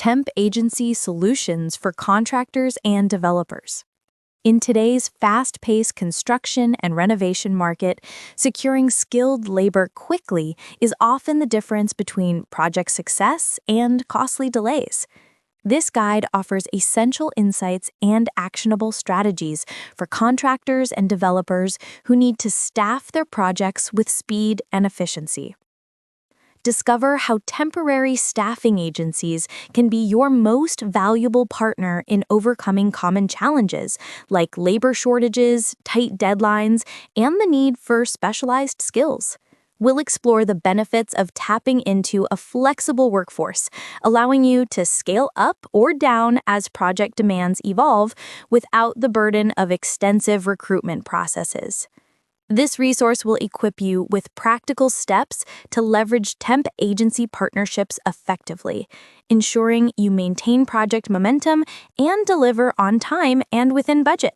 temp agency solutions for contractors and developers. In today's fast-paced construction and renovation market, securing skilled labor quickly is often the difference between project success and costly delays. This guide offers essential insights and actionable strategies for contractors and developers who need to staff their projects with speed and efficiency. Discover how temporary staffing agencies can be your most valuable partner in overcoming common challenges like labor shortages, tight deadlines, and the need for specialized skills. We'll explore the benefits of tapping into a flexible workforce, allowing you to scale up or down as project demands evolve without the burden of extensive recruitment processes. This resource will equip you with practical steps to leverage temp agency partnerships effectively, ensuring you maintain project momentum and deliver on time and within budget.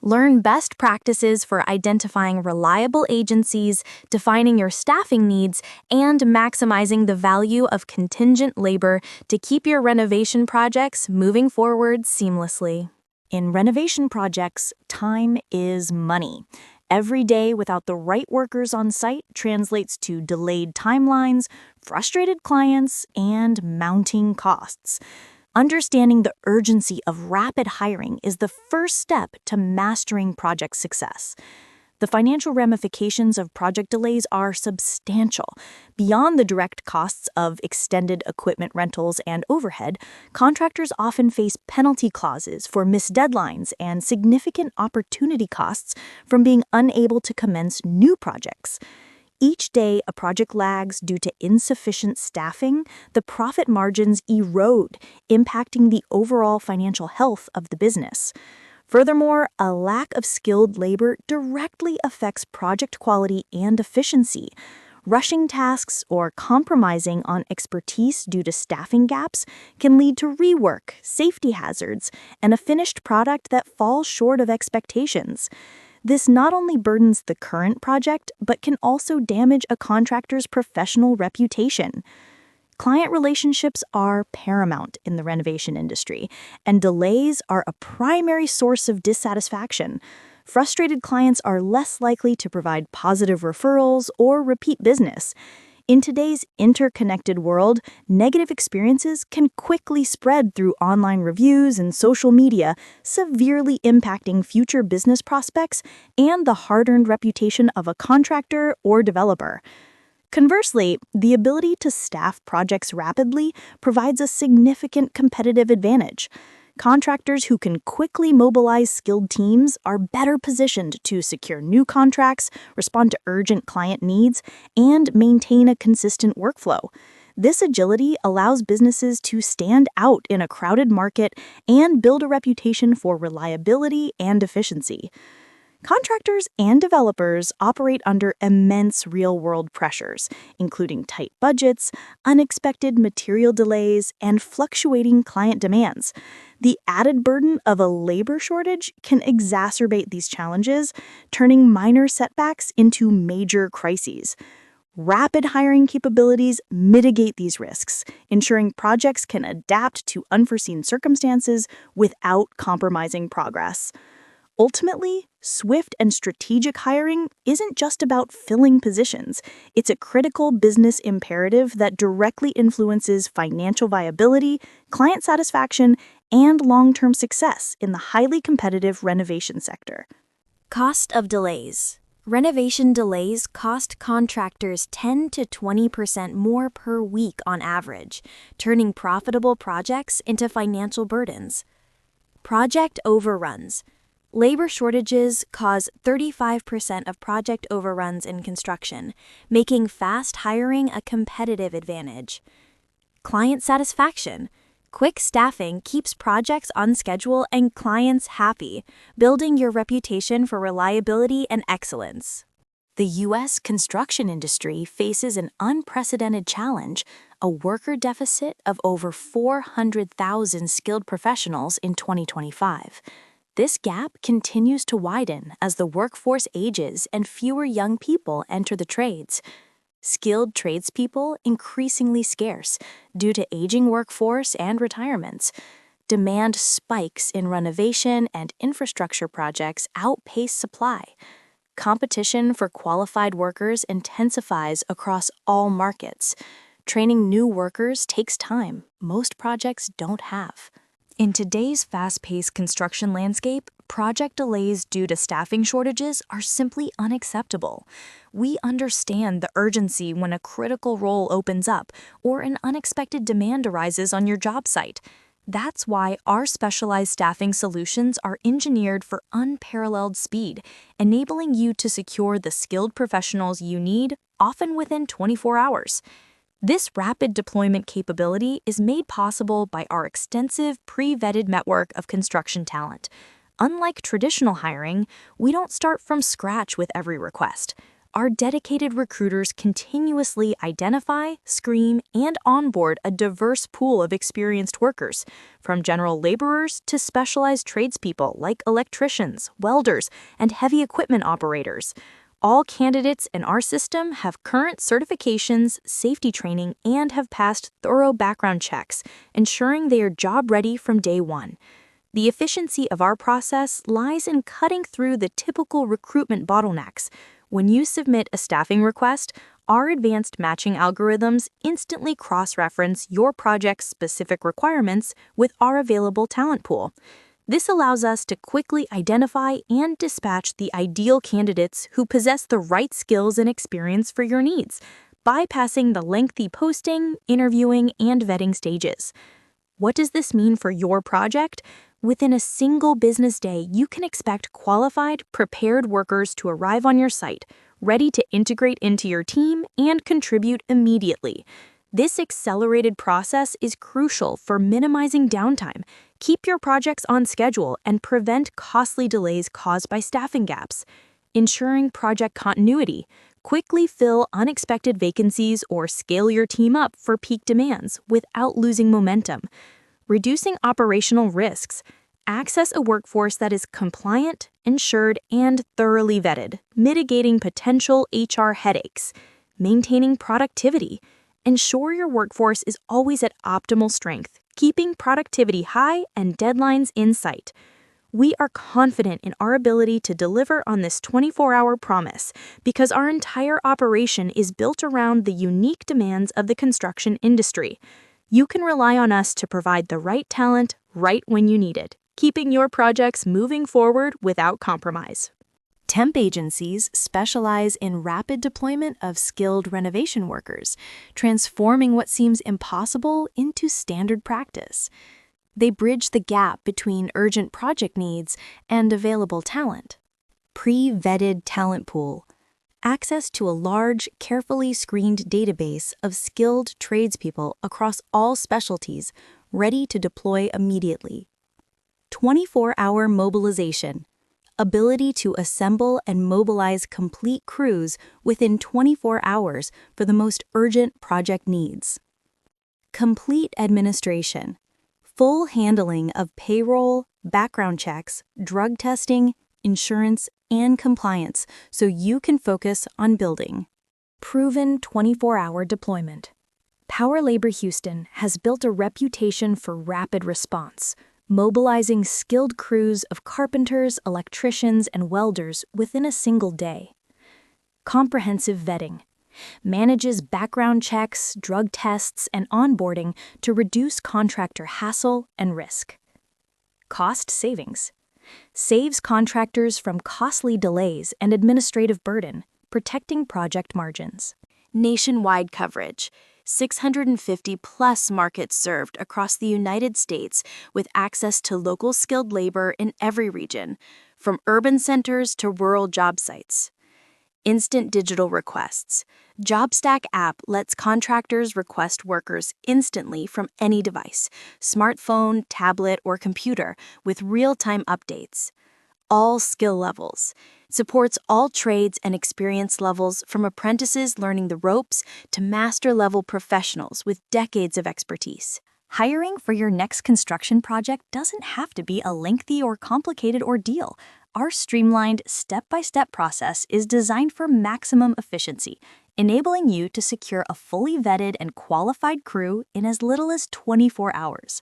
Learn best practices for identifying reliable agencies, defining your staffing needs, and maximizing the value of contingent labor to keep your renovation projects moving forward seamlessly. In renovation projects, time is money. Every day without the right workers on site translates to delayed timelines, frustrated clients, and mounting costs. Understanding the urgency of rapid hiring is the first step to mastering project success. The financial ramifications of project delays are substantial. Beyond the direct costs of extended equipment rentals and overhead, contractors often face penalty clauses for missed deadlines and significant opportunity costs from being unable to commence new projects. Each day a project lags due to insufficient staffing, the profit margins erode, impacting the overall financial health of the business. Furthermore, a lack of skilled labor directly affects project quality and efficiency. Rushing tasks or compromising on expertise due to staffing gaps can lead to rework, safety hazards, and a finished product that falls short of expectations. This not only burdens the current project, but can also damage a contractor's professional reputation. Client relationships are paramount in the renovation industry, and delays are a primary source of dissatisfaction. Frustrated clients are less likely to provide positive referrals or repeat business. In today's interconnected world, negative experiences can quickly spread through online reviews and social media, severely impacting future business prospects and the hard-earned reputation of a contractor or developer. Conversely, the ability to staff projects rapidly provides a significant competitive advantage. Contractors who can quickly mobilize skilled teams are better positioned to secure new contracts, respond to urgent client needs, and maintain a consistent workflow. This agility allows businesses to stand out in a crowded market and build a reputation for reliability and efficiency. Contractors and developers operate under immense real-world pressures, including tight budgets, unexpected material delays, and fluctuating client demands. The added burden of a labor shortage can exacerbate these challenges, turning minor setbacks into major crises. Rapid hiring capabilities mitigate these risks, ensuring projects can adapt to unforeseen circumstances without compromising progress. Ultimately, swift and strategic hiring isn't just about filling positions. It's a critical business imperative that directly influences financial viability, client satisfaction, and long-term success in the highly competitive renovation sector. Cost of delays. Renovation delays cost contractors 10 to 20% more per week on average, turning profitable projects into financial burdens. Project overruns. Labor shortages cause 35% of project overruns in construction, making fast hiring a competitive advantage. Client satisfaction. Quick staffing keeps projects on schedule and clients happy, building your reputation for reliability and excellence. The U.S. construction industry faces an unprecedented challenge, a worker deficit of over 400,000 skilled professionals in 2025. This gap continues to widen as the workforce ages and fewer young people enter the trades. skilled tradespeople increasingly scarce due to aging workforce and retirements. Demand spikes in renovation and infrastructure projects outpace supply. Competition for qualified workers intensifies across all markets. Training new workers takes time most projects don't have. In today's fast-paced construction landscape, project delays due to staffing shortages are simply unacceptable. We understand the urgency when a critical role opens up or an unexpected demand arises on your job site. That's why our specialized staffing solutions are engineered for unparalleled speed, enabling you to secure the skilled professionals you need, often within 24 hours. This rapid deployment capability is made possible by our extensive pre-vetted network of construction talent. Unlike traditional hiring, we don't start from scratch with every request. Our dedicated recruiters continuously identify, screen, and onboard a diverse pool of experienced workers, from general laborers to specialized tradespeople like electricians, welders, and heavy equipment operators. All candidates in our system have current certifications, safety training, and have passed thorough background checks, ensuring they are job-ready from day one. The efficiency of our process lies in cutting through the typical recruitment bottlenecks. When you submit a staffing request, our advanced matching algorithms instantly cross-reference your project's specific requirements with our available talent pool. This allows us to quickly identify and dispatch the ideal candidates who possess the right skills and experience for your needs, bypassing the lengthy posting, interviewing, and vetting stages. What does this mean for your project? Within a single business day, you can expect qualified, prepared workers to arrive on your site, ready to integrate into your team and contribute immediately. This accelerated process is crucial for minimizing downtime, keep your projects on schedule, and prevent costly delays caused by staffing gaps. Ensuring project continuity, quickly fill unexpected vacancies or scale your team up for peak demands without losing momentum. Reducing operational risks, access a workforce that is compliant, insured, and thoroughly vetted, mitigating potential HR headaches. Maintaining productivity. Ensure your workforce is always at optimal strength, keeping productivity high and deadlines in sight. We are confident in our ability to deliver on this 24-hour promise because our entire operation is built around the unique demands of the construction industry. You can rely on us to provide the right talent right when you need it, keeping your projects moving forward without compromise. Temp agencies specialize in rapid deployment of skilled renovation workers, transforming what seems impossible into standard practice. They bridge the gap between urgent project needs and available talent. Pre-vetted talent pool. Access to a large, carefully screened database of skilled tradespeople across all specialties, ready to deploy immediately. 24-hour mobilization. Ability to assemble and mobilize complete crews within 24 hours for the most urgent project needs. Complete administration. Full handling of payroll, background checks, drug testing, insurance, and compliance so you can focus on building. Proven 24-hour deployment. Power Labor Houston has built a reputation for rapid response, mobilizing skilled crews of carpenters, electricians, and welders within a single day. Comprehensive vetting. Manages background checks, drug tests, and onboarding to reduce contractor hassle and risk. Cost savings. Saves contractors from costly delays and administrative burden, protecting project margins. Nationwide coverage. 650-plus markets served across the United States with access to local skilled labor in every region, from urban centers to rural job sites. Instant digital requests. JobStack app lets contractors request workers instantly from any device, smartphone, tablet, or computer, with real-time updates. All skill levels. Supports all trades and experience levels from apprentices learning the ropes to master-level professionals with decades of expertise. Hiring for your next construction project doesn't have to be a lengthy or complicated ordeal. Our streamlined, step-by-step process is designed for maximum efficiency, enabling you to secure a fully vetted and qualified crew in as little as 24 hours.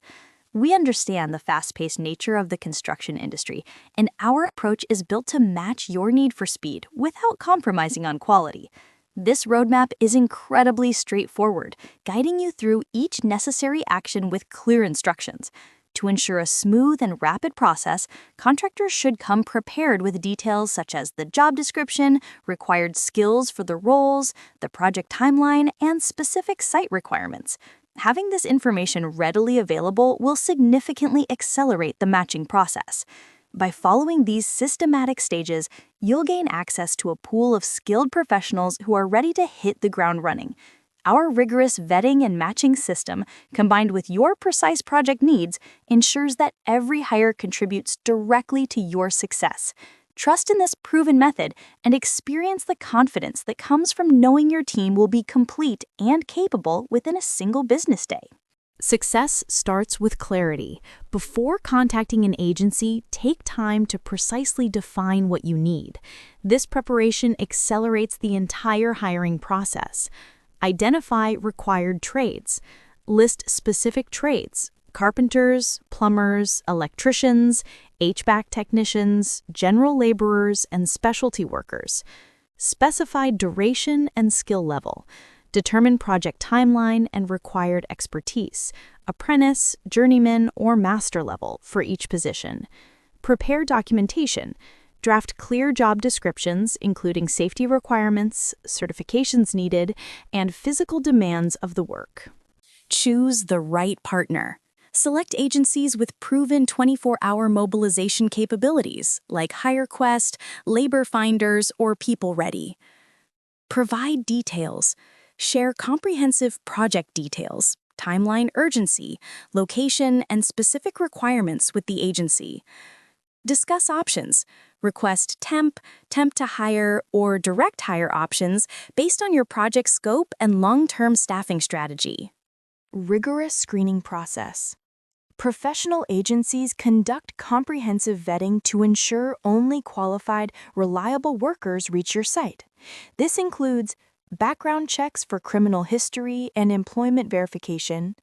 We understand the fast-paced nature of the construction industry, and our approach is built to match your need for speed without compromising on quality. This roadmap is incredibly straightforward, guiding you through each necessary action with clear instructions. To ensure a smooth and rapid process, contractors should come prepared with details such as the job description, required skills for the roles, the project timeline, and specific site requirements. Having this information readily available will significantly accelerate the matching process. By following these systematic stages, you'll gain access to a pool of skilled professionals who are ready to hit the ground running. Our rigorous vetting and matching system, combined with your precise project needs, ensures that every hire contributes directly to your success. Trust in this proven method and experience the confidence that comes from knowing your team will be complete and capable within a single business day. Success starts with clarity. Before contacting an agency, take time to precisely define what you need. This preparation accelerates the entire hiring process. Identify required trades. List specific trades: carpenters, plumbers, electricians, HVAC technicians, general laborers, and specialty workers. Specify duration and skill level. Determine project timeline and required expertise, apprentice, journeyman, or master level for each position. Prepare documentation. Draft clear job descriptions, including safety requirements, certifications needed, and physical demands of the work. Choose the right partner. Select agencies with proven 24-hour mobilization capabilities, like HireQuest, Labor Finders, or PeopleReady. Provide details. Share comprehensive project details, timeline urgency, location, and specific requirements with the agency. Discuss options. Request temp, temp to hire, or direct hire options based on your project scope and long-term staffing strategy. Rigorous screening process. Professional agencies conduct comprehensive vetting to ensure only qualified, reliable workers reach your site. This includes background checks for criminal history and employment verification,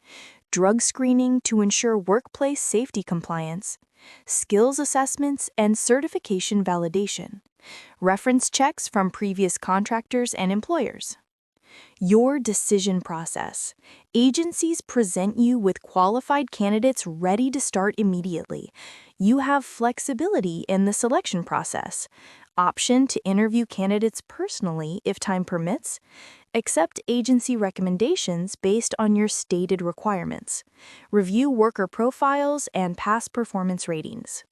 drug screening to ensure workplace safety compliance, skills assessments and certification validation, reference checks from previous contractors and employers. Your decision process. Agencies present you with qualified candidates ready to start immediately. You have flexibility in the selection process. Option to interview candidates personally if time permits. Accept agency recommendations based on your stated requirements. Review worker profiles and past performance ratings.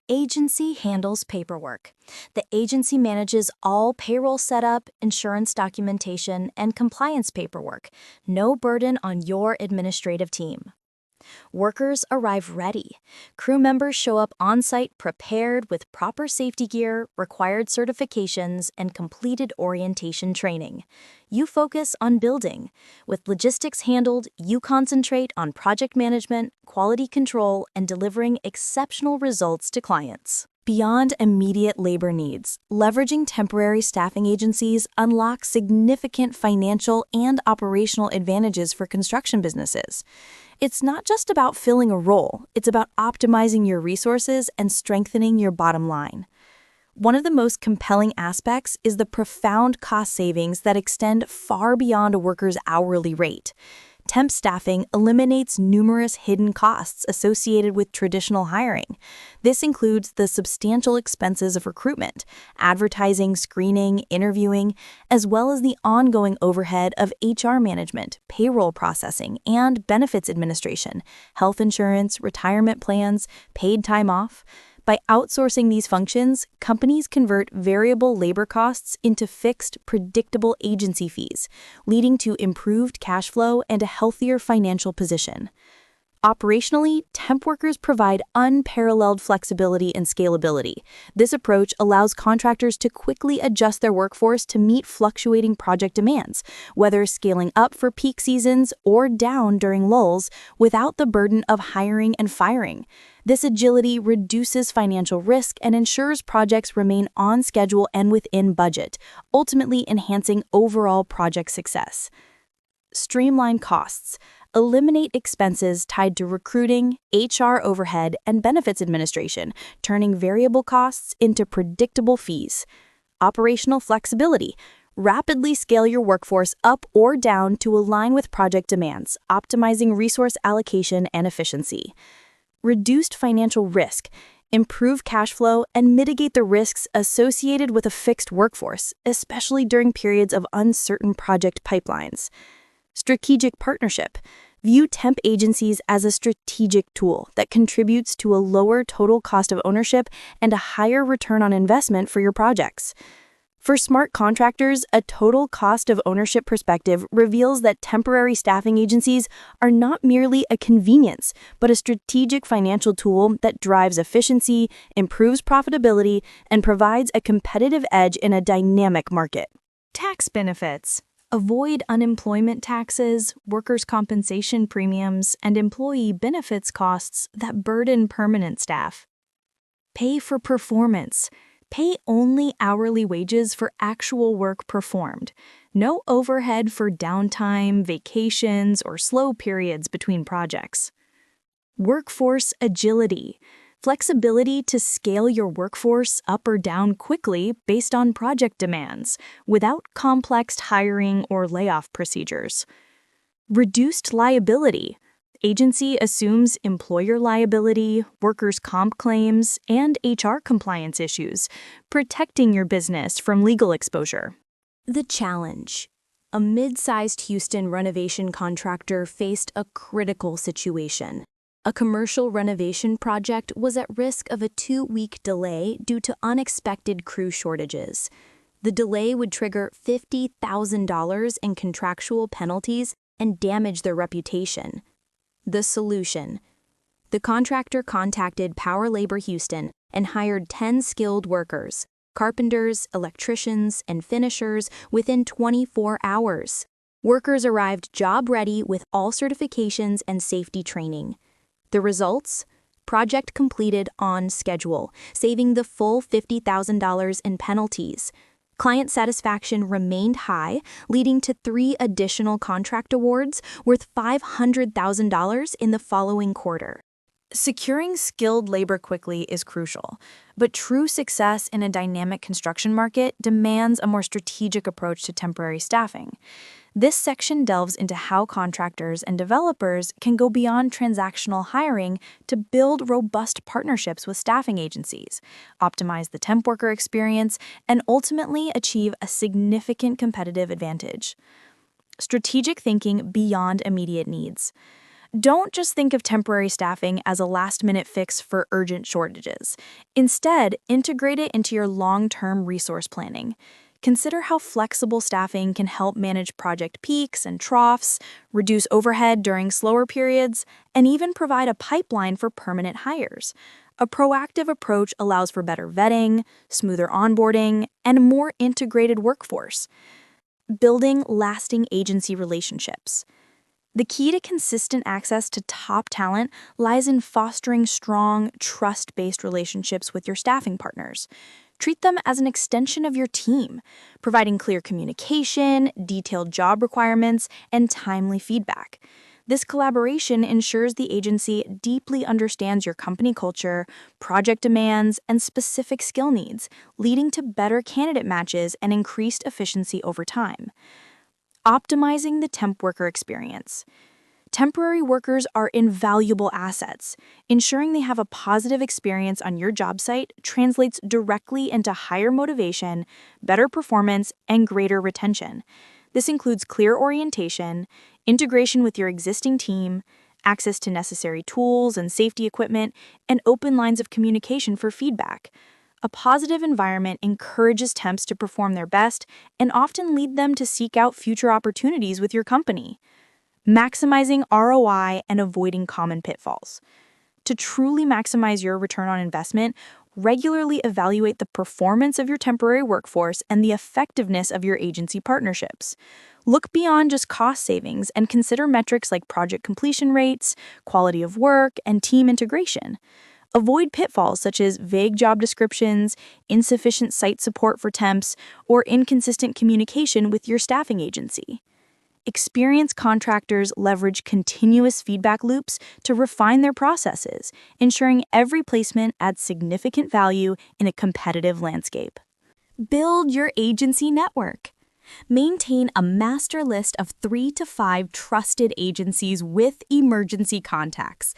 Agency handles paperwork. The agency manages all payroll setup, insurance documentation, and compliance paperwork. No burden on your administrative team. Workers arrive ready. Crew members show up on-site prepared with proper safety gear, required certifications, and completed orientation training. You focus on building. With logistics handled, you concentrate on project management, quality control, and delivering exceptional results to clients. Beyond immediate labor needs, leveraging temporary staffing agencies unlocks significant financial and operational advantages for construction businesses. It's not just about filling a role, it's about optimizing your resources and strengthening your bottom line. One of the most compelling aspects is the profound cost savings that extend far beyond a worker's hourly rate. Temp staffing eliminates numerous hidden costs associated with traditional hiring. This includes the substantial expenses of recruitment, advertising, screening, interviewing, as well as the ongoing overhead of HR management, payroll processing, and benefits administration, health insurance, retirement plans, paid time off. By outsourcing these functions, companies convert variable labor costs into fixed, predictable agency fees, leading to improved cash flow and a healthier financial position. Operationally, temp workers provide unparalleled flexibility and scalability. This approach allows contractors to quickly adjust their workforce to meet fluctuating project demands, whether scaling up for peak seasons or down during lulls, without the burden of hiring and firing. This agility reduces financial risk and ensures projects remain on schedule and within budget, ultimately enhancing overall project success. Streamline costs. Eliminate expenses tied to recruiting, HR overhead, and benefits administration, turning variable costs into predictable fees. Operational flexibility. Rapidly scale your workforce up or down to align with project demands, optimizing resource allocation and efficiency. Reduced financial risk. Improve cash flow and mitigate the risks associated with a fixed workforce, especially during periods of uncertain project pipelines. Strategic partnership. View temp agencies as a strategic tool that contributes to a lower total cost of ownership and a higher return on investment for your projects. For smart contractors, a total cost of ownership perspective reveals that temporary staffing agencies are not merely a convenience, but a strategic financial tool that drives efficiency, improves profitability, and provides a competitive edge in a dynamic market. Tax benefits. Avoid unemployment taxes, workers' compensation premiums, and employee benefits costs that burden permanent staff. Pay for performance. Pay only hourly wages for actual work performed. No overhead for downtime, vacations, or slow periods between projects. Workforce agility. Flexibility to scale your workforce up or down quickly based on project demands, without complex hiring or layoff procedures. Reduced liability. Agency assumes employer liability, workers' comp claims, and HR compliance issues, protecting your business from legal exposure. The challenge. A mid-sized Houston renovation contractor faced a critical situation. A commercial renovation project was at risk of a 2-week delay due to unexpected crew shortages. The delay would trigger $50,000 in contractual penalties and damage their reputation. The solution. The contractor contacted Power Labor Houston and hired 10 skilled workers, carpenters, electricians, and finishers within 24 hours. Workers arrived job-ready with all certifications and safety training. The results? Project completed on schedule, saving the full $50,000 in penalties. Client satisfaction remained high, leading to 3 additional contract awards worth $500,000 in the following quarter. Securing skilled labor quickly is crucial, but true success in a dynamic construction market demands a more strategic approach to temporary staffing. This section delves into how contractors and developers can go beyond transactional hiring to build robust partnerships with staffing agencies, optimize the temp worker experience, and ultimately achieve a significant competitive advantage. Strategic thinking beyond immediate needs. Don't just think of temporary staffing as a last-minute fix for urgent shortages. Instead, integrate it into your long-term resource planning. Consider how flexible staffing can help manage project peaks and troughs, reduce overhead during slower periods, and even provide a pipeline for permanent hires. A proactive approach allows for better vetting, smoother onboarding, and a more integrated workforce. Building lasting agency relationships. The key to consistent access to top talent lies in fostering strong, trust-based relationships with your staffing partners. Treat them as an extension of your team, providing clear communication, detailed job requirements, and timely feedback. This collaboration ensures the agency deeply understands your company culture, project demands, and specific skill needs, leading to better candidate matches and increased efficiency over time. Optimizing the temp worker experience. Temporary workers are invaluable assets. Ensuring they have a positive experience on your job site translates directly into higher motivation, better performance, and greater retention. This includes clear orientation, integration with your existing team, access to necessary tools and safety equipment, and open lines of communication for feedback. A positive environment encourages temps to perform their best and often lead them to seek out future opportunities with your company. maximizing ROI and avoiding common pitfalls. To truly maximize your return on investment, regularly evaluate the performance of your temporary workforce and the effectiveness of your agency partnerships. Look beyond just cost savings and consider metrics like project completion rates, quality of work, and team integration. Avoid pitfalls such as vague job descriptions, insufficient site support for temps, or inconsistent communication with your staffing agency. Experienced contractors leverage continuous feedback loops to refine their processes, ensuring every placement adds significant value in a competitive landscape. Build your agency network. Maintain a master list of 3 to 5 trusted agencies with emergency contacts.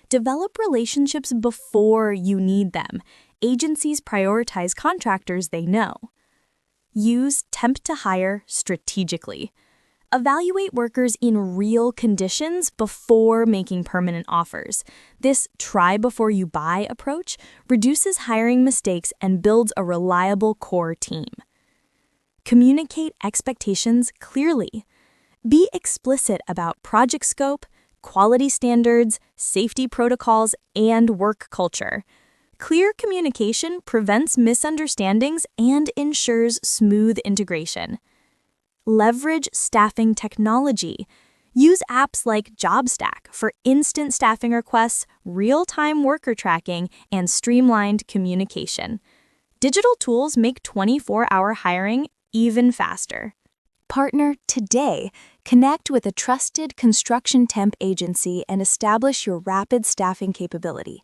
Develop relationships before you need them. Agencies prioritize contractors they know. Use temp to hire strategically. Evaluate workers in real conditions before making permanent offers. This try before you buy approach reduces hiring mistakes and builds a reliable core team. Communicate expectations clearly. Be explicit about project scope, quality standards, safety protocols, and work culture. Clear communication prevents misunderstandings and ensures smooth integration. Leverage staffing technology. Use apps like JobStack for instant staffing requests, real-time worker tracking, and streamlined communication. Digital tools make 24-hour hiring even faster. Partner today. Connect with a trusted construction temp agency and establish your rapid staffing capability.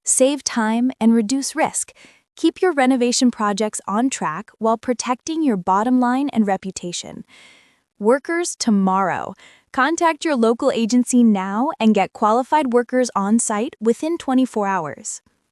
Save time and reduce risk. Keep your renovation projects on track while protecting your bottom line and reputation. Workers tomorrow. Contact your local agency now and get qualified workers on site within 24 hours.